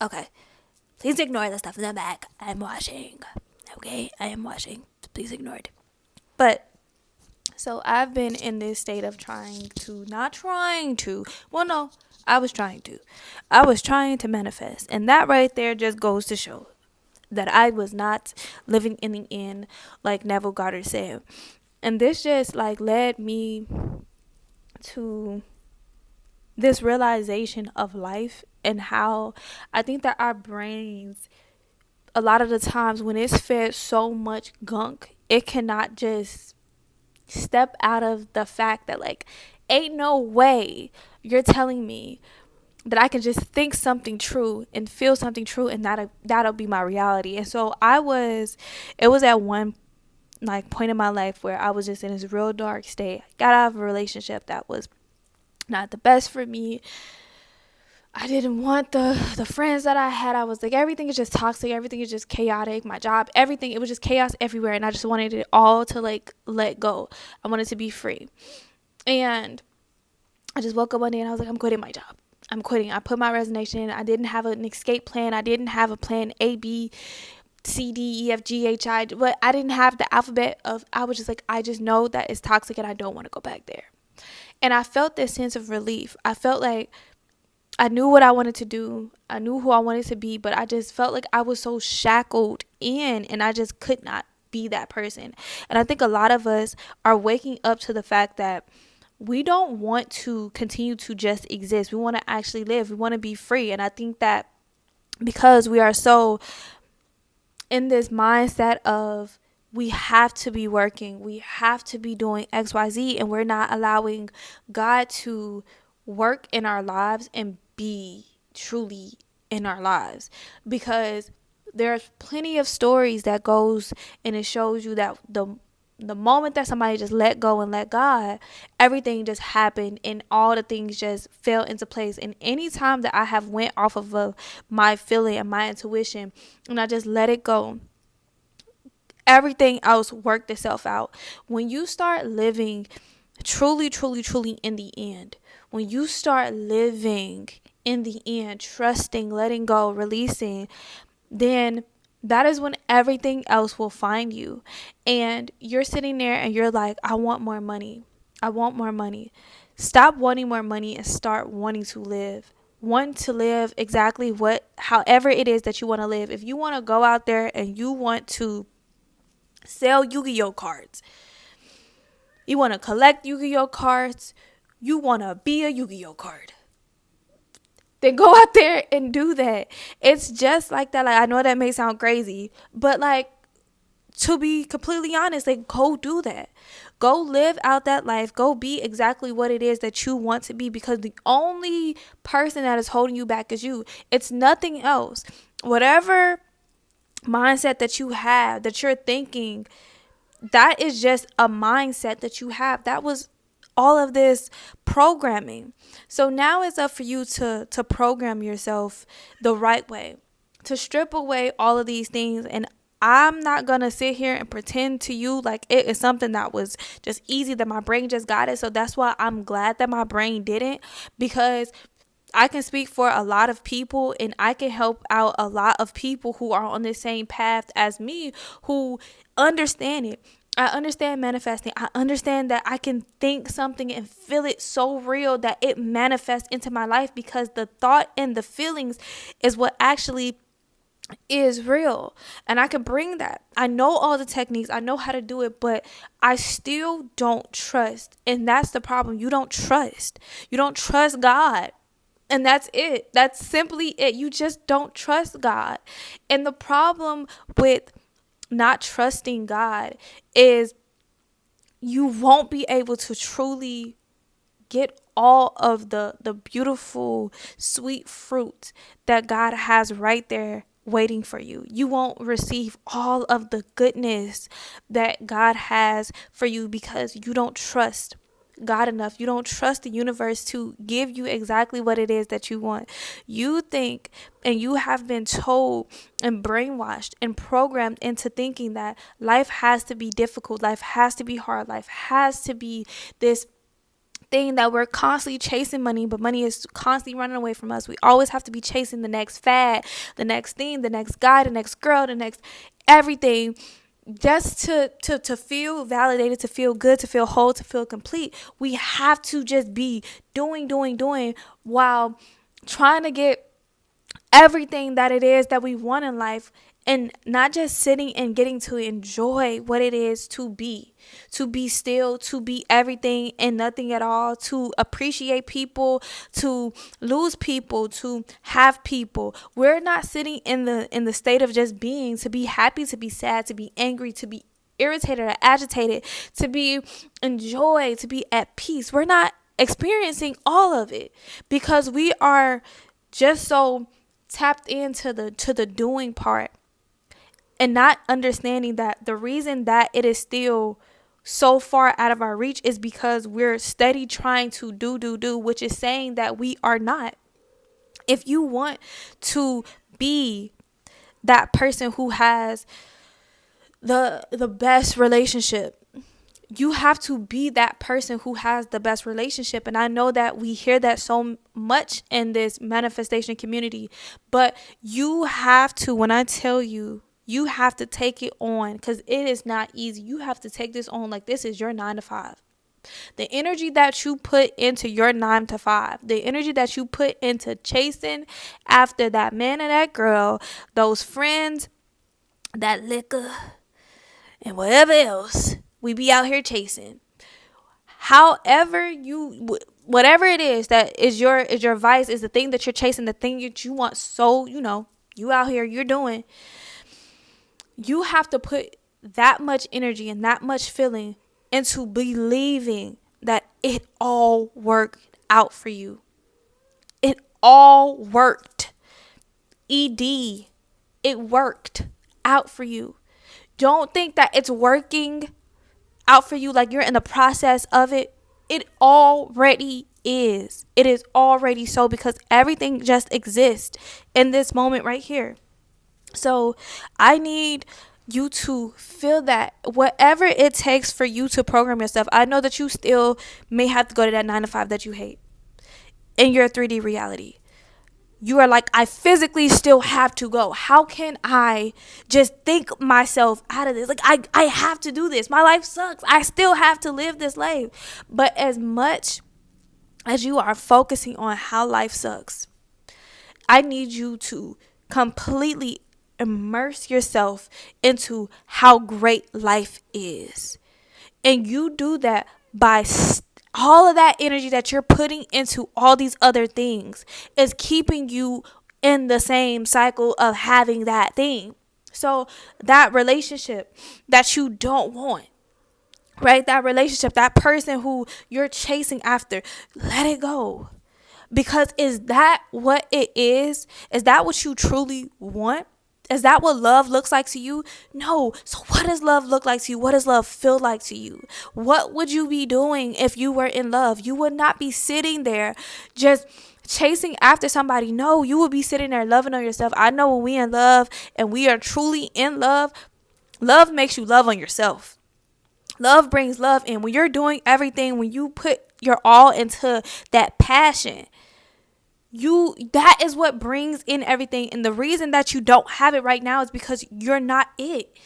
Okay. Please ignore the stuff in the back. I'm washing. Okay? I am washing. Please ignore it. But so I've been in this state of well, no, I was trying to. I was trying to manifest. And that right there just goes to show that I was not living in the end, like Neville Goddard said. And this just like led me to this realization of life and how I think that our brains, a lot of the times when it's fed so much gunk, it cannot just step out of the fact that, like, ain't no way you're telling me that I can just think something true and feel something true and that'll be my reality. And so it was at one like point in my life where I was just in this real dark state. I got out of a relationship that was not the best for me. I didn't want the friends that I had. I was like, everything is just toxic. Everything is just chaotic. My job, everything. It was just chaos everywhere. And I just wanted it all to like let go. I wanted to be free. And I just woke up one day and I was like, I'm quitting my job. I'm quitting. I put my resignation in. I didn't have an escape plan. I didn't have a plan A, B, C, D, E, F, G, H, I. But I didn't have the alphabet of, I was just like, I just know that it's toxic and I don't want to go back there. And I felt this sense of relief. I felt like I knew what I wanted to do. I knew who I wanted to be, but I just felt like I was so shackled in and I just could not be that person. And I think a lot of us are waking up to the fact that we don't want to continue to just exist. We want to actually live. We want to be free. And I think that because we are so in this mindset of we have to be working, we have to be doing XYZ, and we're not allowing God to work in our lives and be truly in our lives. Because there's plenty of stories that goes and it shows you that the moment that somebody just let go and let God, everything just happened and all the things just fell into place. And anytime that I have went off of my feeling and my intuition and I just let it go, everything else worked itself out. When you start living truly, truly, truly in the end, when you start living in the end, trusting, letting go, releasing, then that is when everything else will find you. And you're sitting there and you're like, I want more money. I want more money. Stop wanting more money and start wanting to live. Want to live exactly however it is that you want to live. If you want to go out there and you want to sell Yu-Gi-Oh cards, you want to collect Yu-Gi-Oh cards, you want to be a Yu-Gi-Oh card, then go out there and do that. It's just like that. Like, I know that may sound crazy, but like, to be completely honest, like, go do that. Go live out that life. Go be exactly what it is that you want to be, because the only person that is holding you back is you. It's nothing else. Whatever mindset that you have, that you're thinking, that is just a mindset that you have. That was all of this programming. So now it's up for you to program yourself the right way, to strip away all of these things. And I'm not going to sit here and pretend to you like it is something that was just easy, that my brain just got it. So that's why I'm glad that my brain didn't, because I can speak for a lot of people and I can help out a lot of people who are on the same path as me, who understand it. I understand manifesting. I understand that I can think something and feel it so real that it manifests into my life, because the thought and the feelings is what actually is real. And I can bring that. I know all the techniques. I know how to do it, but I still don't trust. And that's the problem. You don't trust. You don't trust God. And that's it. That's simply it. You just don't trust God. And the problem with not trusting God is you won't be able to truly get all of the beautiful, sweet fruit that God has right there waiting for you. You won't receive all of the goodness that God has for you because you don't trust God enough. You don't trust the universe to give you exactly what it is that you want. You think, and you have been told and brainwashed and programmed into thinking that life has to be difficult, life has to be hard, life has to be this thing that we're constantly chasing money, but money is constantly running away from us. We always have to be chasing the next fad, the next thing, the next guy, the next girl, the next everything, just to feel validated, to feel good, to feel whole, to feel complete. We have to just be doing while trying to get everything that it is that we want in life, and not just sitting and getting to enjoy what it is to be still, to be everything and nothing at all, to appreciate people, to lose people, to have people. We're not sitting in the state of just being, to be happy, to be sad, to be angry, to be irritated or agitated, to be in joy, to be at peace. We're not experiencing all of it because we are just so tapped into the doing part, and not understanding that the reason that it is still so far out of our reach is because we're steady trying to do, which is saying that we are not. If you want to be that person who has the best relationship, you have to be that person who has the best relationship. And I know that we hear that so much in this manifestation community, but you have to, when I tell you, you have to take it on, because it is not easy. You have to take this on like this is your 9 to 5. The energy that you put into your 9 to 5, the energy that you put into chasing after that man and that girl, those friends, that liquor, and whatever else we be out here chasing. However whatever it is that is your vice, is the thing that you're chasing, the thing that you want. So, you out here, you're doing. You have to put that much energy and that much feeling into believing that it all worked out for you. It all worked. It worked out for you. Don't think that it's working out for you like you're in the process of it. It already is. It is already so, because everything just exists in this moment right here. So I need you to feel that whatever it takes for you to program yourself. I know that you still may have to go to that 9 to 5 that you hate in your 3D reality. You are like, I physically still have to go. How can I just think myself out of this? Like, I have to do this. My life sucks. I still have to live this life. But as much as you are focusing on how life sucks, I need you to completely immerse yourself into how great life is. And you do that by all of that energy that you're putting into all these other things is keeping you in the same cycle of having that thing. So that relationship that you don't want, right? That relationship, that person who you're chasing after, let it go. Because is that what it is? Is that what you truly want? Is that what love looks like to you? No. So what does love look like to you? What does love feel like to you? What would you be doing if you were in love? You would not be sitting there just chasing after somebody. No, you would be sitting there loving on yourself. I know when we in love and we are truly in love, love makes you love on yourself. Love brings love in. When you're doing everything, when you put your all into that passion, that is what brings in everything. And the reason that you don't have it right now is because you're not it.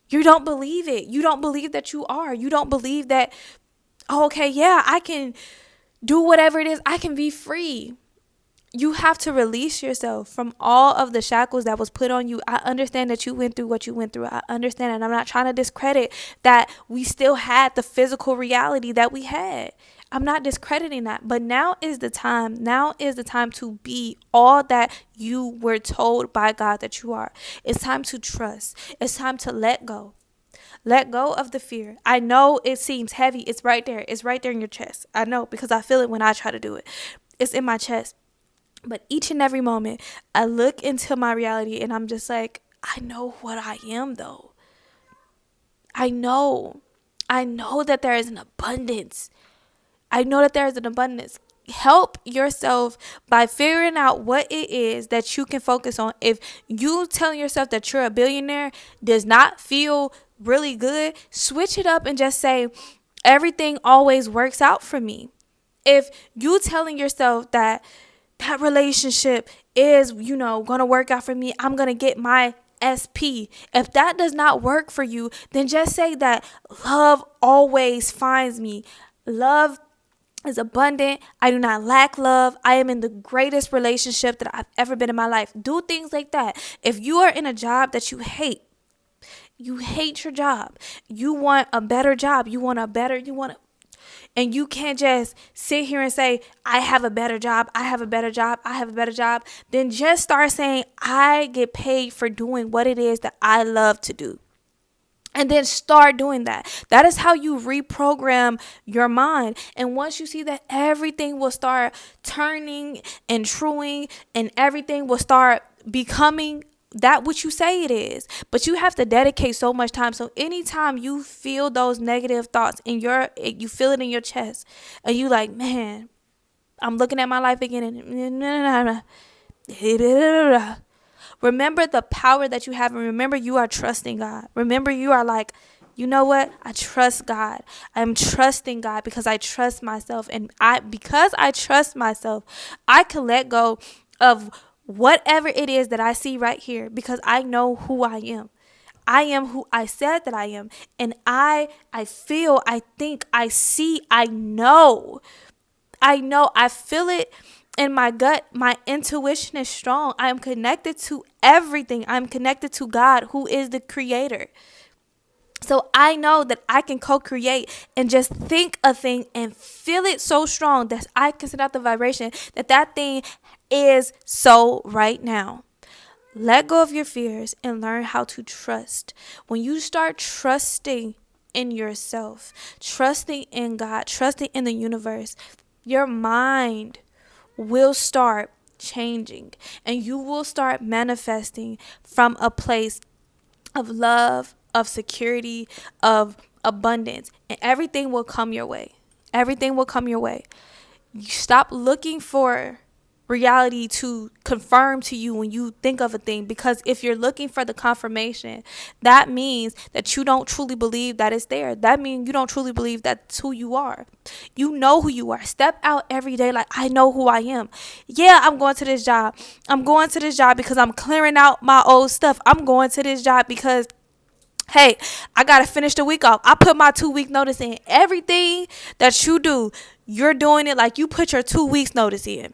You don't believe it. You don't believe that you are. You don't believe that, oh, okay, yeah, I can do whatever it is. I can be free. You have to release yourself from all of the shackles that was put on you. I understand that you went through what you went through. I understand, and I'm not trying to discredit that we still had the physical reality that we had. I'm not discrediting that, but now is the time. Now is the time to be all that you were told by God that you are. It's time to trust. It's time to let go. Let go of the fear. I know it seems heavy. It's right there. It's right there in your chest. I know, because I feel it when I try to do it. It's in my chest. But each and every moment, I look into my reality and I'm just like, I know what I am, though. I know that there is an abundance. I know that there is an abundance. Help yourself by figuring out what it is that you can focus on. If you telling yourself that you're a billionaire does not feel really good, switch it up and just say, everything always works out for me. If you telling yourself that relationship is, going to work out for me, I'm going to get my SP. If that does not work for you, then just say that love always finds me. Love is abundant. I do not lack love. I am in the greatest relationship that I've ever been in my life. Do things like that. If you are in a job that you hate your job, you want a better job, and you can't just sit here and say, I have a better job, then just start saying, I get paid for doing what it is that I love to do. And then start doing that. That is how you reprogram your mind. And once you see that, everything will start turning and truing, and everything will start becoming that which you say it is. But you have to dedicate so much time. So anytime you feel those negative thoughts you feel it in your chest, and you like, man, I'm looking at my life again, and remember the power that you have, and remember you are trusting God. Remember you are like, you know what? I trust God. I'm trusting God because I trust myself, and because I trust myself, I can let go of whatever it is that I see right here, because I know who I am. I am who I said that I am. And I feel, I think, I see, I know, I feel it in my gut. My intuition is strong. I am connected to everything. I'm connected to God, who is the creator. So I know that I can co-create and just think a thing and feel it so strong that I can send out the vibration that thing is so right now. Let go of your fears and learn how to trust. When you start trusting in yourself, trusting in God, trusting in the universe, your mind will start changing, and you will start manifesting from a place of love, of security, of abundance, and everything will come your way. Everything will come your way. You stop looking for reality to confirm to you when you think of a thing, because if you're looking for the confirmation, that means that you don't truly believe that it's there. That means you don't truly believe that's who you are. You know who you are. Step out every day like, I know who I am. Yeah, I'm going to this job. I'm going to this job because I'm clearing out my old stuff. I'm going to this job because, hey, I got to finish the week off. I put my 2-week notice in. Everything that you do, you're doing it like you put your 2 weeks notice in.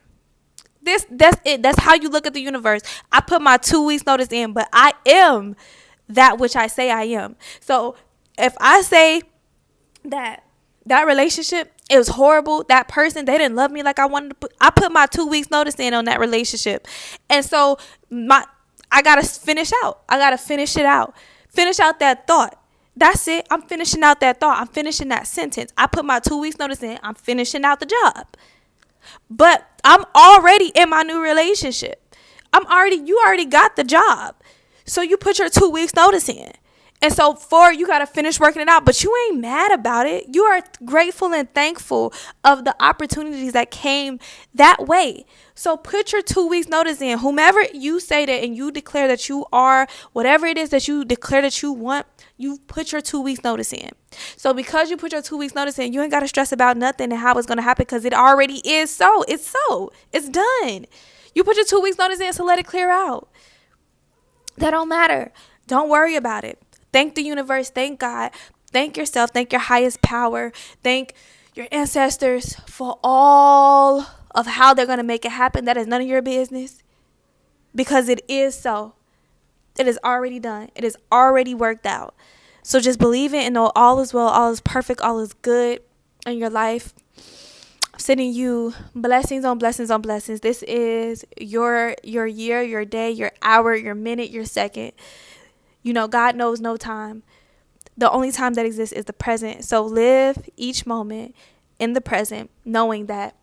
That's it. That's how you look at the universe. I put my 2 weeks notice in, but I am that which I say I am. So if I say that relationship, it was horrible, that person, they didn't love me like I wanted to, I put my 2 weeks notice in on that relationship. And so I got to finish out. I got to finish it out. Finish out that thought. That's it. I'm finishing out that thought. I'm finishing that sentence. I put my 2 weeks notice in. I'm finishing out the job. But I'm already in my new relationship. You already got the job. So you put your 2 weeks notice in. And so you got to finish working it out, but you ain't mad about it. You are grateful and thankful of the opportunities that came that way. So put your 2 weeks notice in. Whomever you say that and you declare that you are, whatever it is that you declare that you want, you put your 2 weeks notice in. So because you put your 2 weeks notice in, you ain't got to stress about nothing and how it's going to happen, because it already is so. It's done. You put your 2 weeks notice in, so let it clear out. That don't matter. Don't worry about it. Thank the universe. Thank God. Thank yourself. Thank your highest power. Thank your ancestors for all of how they're going to make it happen. That is none of your business, because it is so. It is already done. It is already worked out. So just believe it and know all is well, all is perfect, all is good in your life. I'm sending you blessings on blessings on blessings. This is your year, your day, your hour, your minute, your second. God knows no time. The only time that exists is the present. So live each moment in the present, knowing that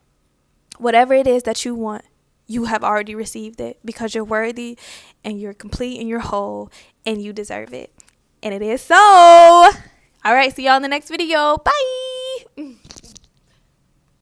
whatever it is that you want, you have already received it, because you're worthy and you're complete and you're whole and you deserve it. And it is so. All right. See y'all in the next video. Bye.